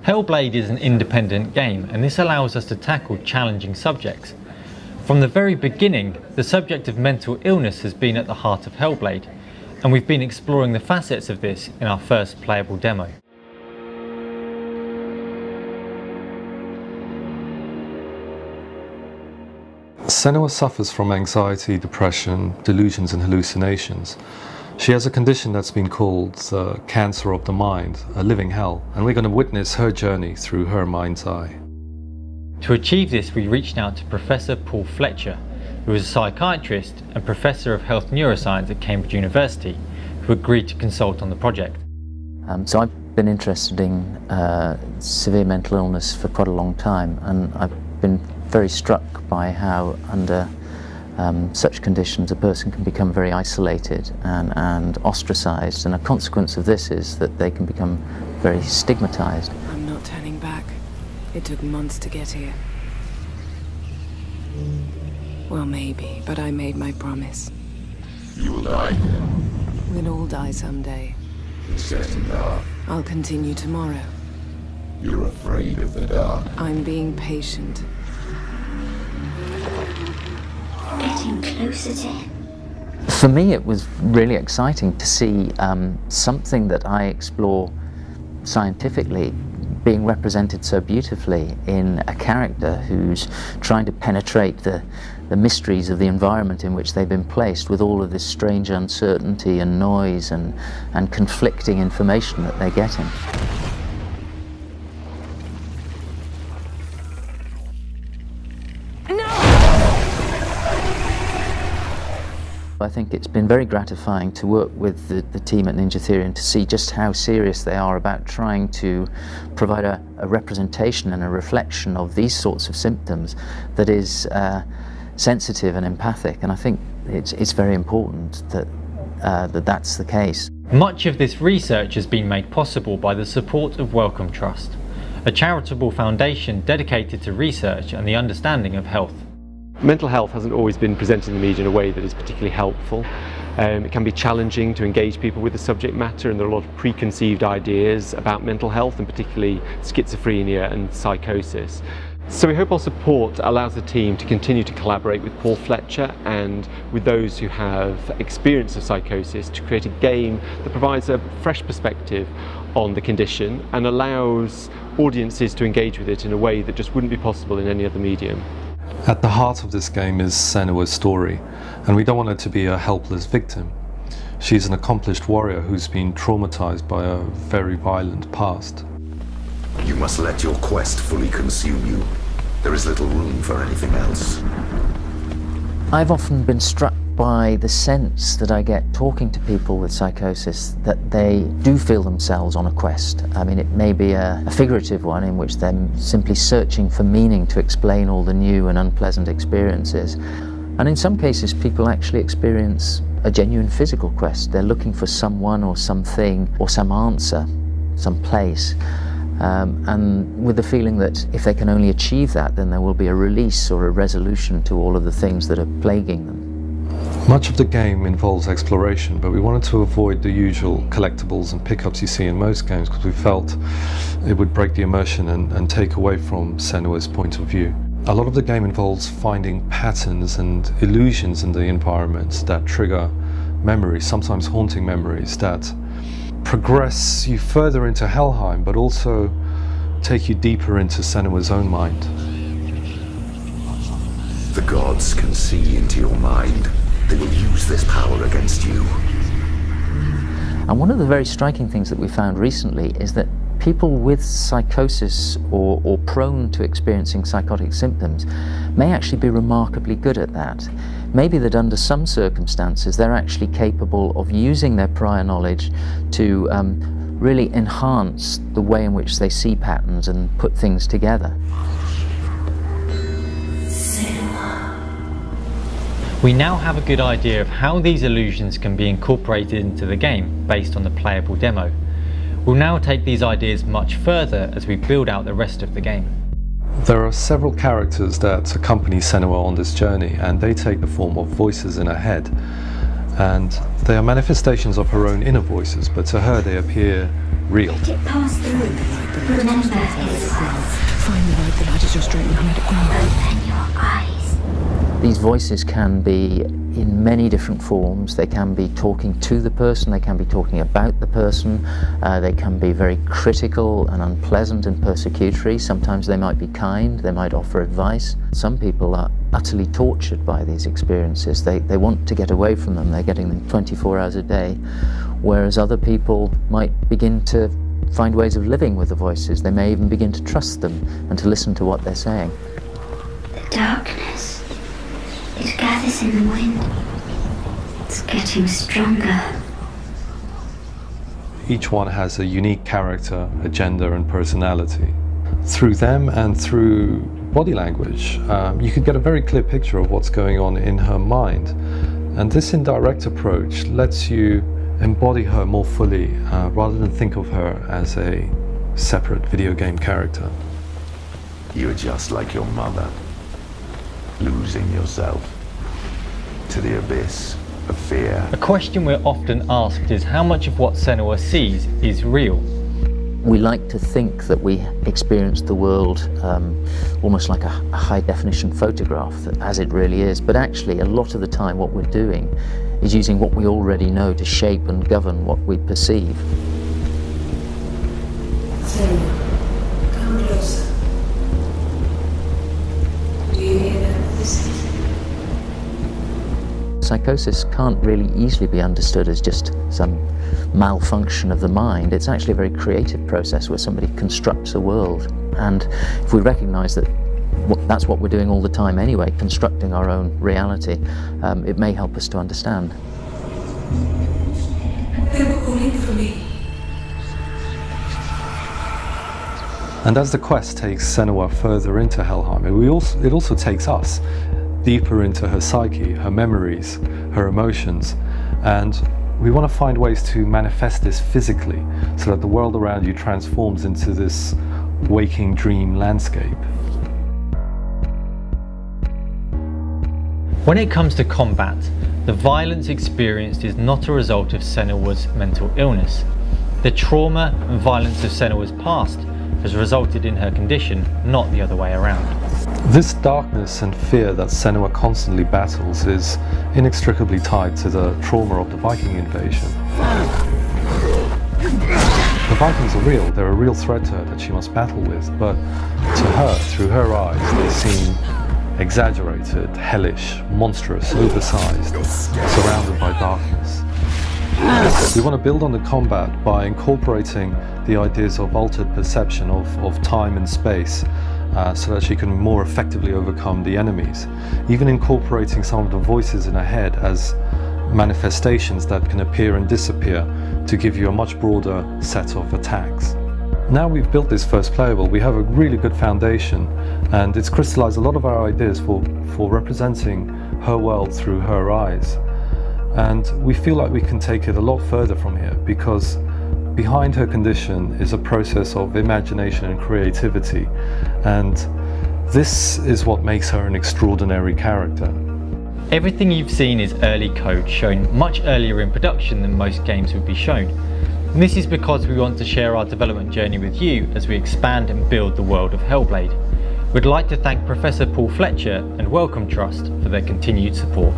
Hellblade is an independent game, and this allows us to tackle challenging subjects. From the very beginning, the subject of mental illness has been at the heart of Hellblade, and we've been exploring the facets of this in our first playable demo. Senua suffers from anxiety, depression, delusions and hallucinations. She has a condition that's been called the cancer of the mind, a living hell, and we're going to witness her journey through her mind's eye. To achieve this, we reached out to Professor Paul Fletcher, who is a psychiatrist and Professor of Health Neuroscience at Cambridge University, who agreed to consult on the project. So I've been interested in severe mental illness for quite a long time, and I've been very struck by how under such conditions a person can become very isolated and ostracized, and a consequence of this is that they can become very stigmatized. I'm not turning back. It took months to get here. Well, maybe, but I made my promise. You will die here. We'll all die someday. It's getting dark. I'll continue tomorrow. You're afraid of the dark. I'm being patient. Getting closer to him. For me, it was really exciting to see something that I explore scientifically being represented so beautifully in a character who's trying to penetrate the mysteries of the environment in which they've been placed, with all of this strange uncertainty and noise and conflicting information that they're getting. I think it's been very gratifying to work with the team at Ninja Theory and to see just how serious they are about trying to provide a representation and a reflection of these sorts of symptoms that is sensitive and empathic, and I think it's very important that that's the case. Much of this research has been made possible by the support of Wellcome Trust, a charitable foundation dedicated to research and the understanding of health. Mental health hasn't always been presented in the media in a way that is particularly helpful. It can be challenging to engage people with the subject matter, and there are a lot of preconceived ideas about mental health, and particularly schizophrenia and psychosis. So we hope our support allows the team to continue to collaborate with Paul Fletcher and with those who have experience of psychosis to create a game that provides a fresh perspective on the condition and allows audiences to engage with it in a way that just wouldn't be possible in any other medium. At the heart of this game is Senua's story, and we don't want her to be a helpless victim. She's an accomplished warrior who's been traumatized by a very violent past. You must let your quest fully consume you. There is little room for anything else. I've often been struck by the sense that I get talking to people with psychosis that they do feel themselves on a quest. I mean, it may be a figurative one in which they're simply searching for meaning to explain all the new and unpleasant experiences. And in some cases, people actually experience a genuine physical quest. They're looking for someone or something or some answer, some place. And with the feeling that if they can only achieve that, then there will be a release or a resolution to all of the things that are plaguing them. Much of the game involves exploration, but we wanted to avoid the usual collectibles and pickups you see in most games because we felt it would break the immersion and take away from Senua's point of view. A lot of the game involves finding patterns and illusions in the environment that trigger memories, sometimes haunting memories, that progress you further into Helheim, but also take you deeper into Senua's own mind. The gods can see into your mind. They will use this power against you. And one of the very striking things that we found recently is that people with psychosis or prone to experiencing psychotic symptoms may actually be remarkably good at that. Maybe that under some circumstances they're actually capable of using their prior knowledge to really enhance the way in which they see patterns and put things together. We now have a good idea of how these illusions can be incorporated into the game based on the playable demo. We'll now take these ideas much further as we build out the rest of the game. There are several characters that accompany Senua on this journey, and they take the form of voices in her head. And they are manifestations of her own inner voices, but to her they appear real. It passed through. Remember his Find the light, the light is your strength behind it. Open your eyes. These voices can be in many different forms. They can be talking to the person, they can be talking about the person, they can be very critical and unpleasant and persecutory. Sometimes they might be kind, they might offer advice. Some people are utterly tortured by these experiences. They want to get away from them, they're getting them 24 hours a day, whereas other people might begin to find ways of living with the voices. They may even begin to trust them and to listen to what they're saying. The darkness, it gathers in the wind. It's getting stronger. Each one has a unique character, agenda and personality. Through them and through body language, you could get a very clear picture of what's going on in her mind. And this indirect approach lets you embody her more fully, rather than think of her as a separate video game character. You're just like your mother, losing yourself to the abyss of fear. A question we're often asked is how much of what Senua sees is real? We like to think that we experience the world almost like a high-definition photograph, as it really is, but actually a lot of the time what we're doing is using what we already know to shape and govern what we perceive. Come closer. Do you hear that? Listen. Psychosis can't really easily be understood as just some malfunction of the mind. It's actually a very creative process where somebody constructs a world. And if we recognize that that's what we're doing all the time anyway, constructing our own reality, it may help us to understand. They were calling for me. And as the quest takes Senua further into Helheim, it also takes us deeper into her psyche, her memories, her emotions, and we want to find ways to manifest this physically so that the world around you transforms into this waking dream landscape. When it comes to combat, the violence experienced is not a result of Senua's mental illness. The trauma and violence of Senua's past has resulted in her condition, not the other way around. This darkness and fear that Senua constantly battles is inextricably tied to the trauma of the Viking invasion. The Vikings are real, they're a real threat to her that she must battle with, but to her, through her eyes, they seem exaggerated, hellish, monstrous, oversized, surrounded by darkness. We want to build on the combat by incorporating the ideas of altered perception of time and space, so that she can more effectively overcome the enemies, even incorporating some of the voices in her head as manifestations that can appear and disappear to give you a much broader set of attacks. Now we've built this first playable, we have a really good foundation, and it's crystallized a lot of our ideas for representing her world through her eyes. And we feel like we can take it a lot further from here, because behind her condition is a process of imagination and creativity, and this is what makes her an extraordinary character. Everything you've seen is early code, shown much earlier in production than most games would be shown. And this is because we want to share our development journey with you as we expand and build the world of Hellblade. We'd like to thank Professor Paul Fletcher and Wellcome Trust for their continued support.